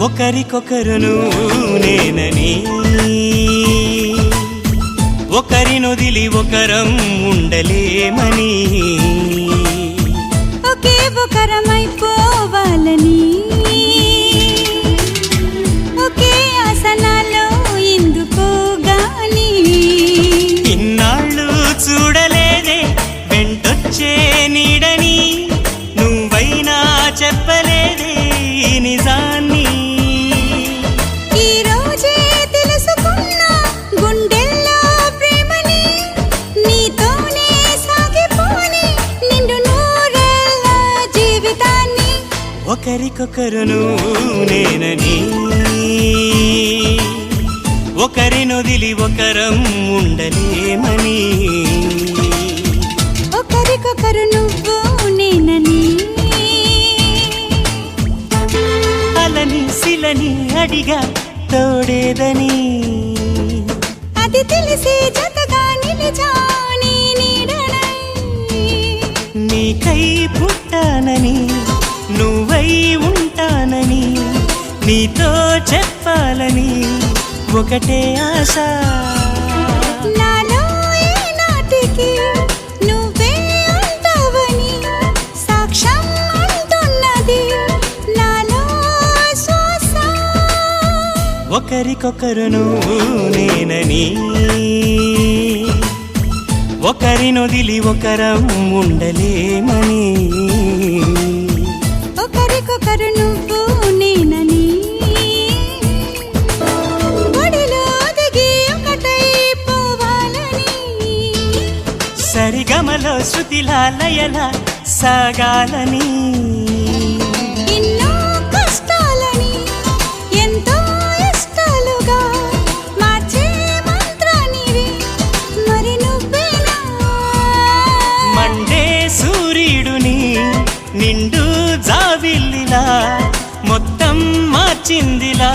ఒకరికొకరును నేనని ఒకరినొదిలి ఒకరం ఉండలేమని ఒకే ఒకరమైపోవాలని ఒకే ఆసనాలో ఎందుకో గాని ఇన్నాళ్ళు చూడలేదే వెంటొచ్చే నీడని నువ్వైనా చెప్పలేదే నిజాన్ని ఈ రోజే తెలుసుకున్నా గుండెల్లో ప్రేమని నీతోనే సాగిపోని నిండు నూరేళ్ళ జీవితాన్ని ఒకరికొకరును నేనని ఒకరినొదిలి ఒకరం ఉండలేమని ఒకరికొకరు నువ్వు నేనని అలని శిలని అడిగా తోడేదని అది తెలిసి జతగా నిలిచా నీ నీడనై నీకై పుట్టానని నువ్వై ఉంటానని నీతో చెప్పాలని ఒకటే ఆశ నాలో ఏనాటికి నువ్వే ఉంటావని సాక్ష్యం అంటున్నది నాలో శ్వాస ఒకరికొకరును నేనని ఒకరినొదిలి ఒకరం ఉండలేమని ఒకరికొకరు నువ్వు నేనని ఒడిలో దిగి ఒకటై పోవాలని సరిగమలో శృతిలా లయలా సాగాలని ఎన్నో కష్టాలని ఎంతో ఇష్టాలుగా మార్చే మంత్రానివి మరి నువ్వేనా మండే సూర్యుడుని నిండు జావిల్లిలా మొత్తం మార్చిందిలా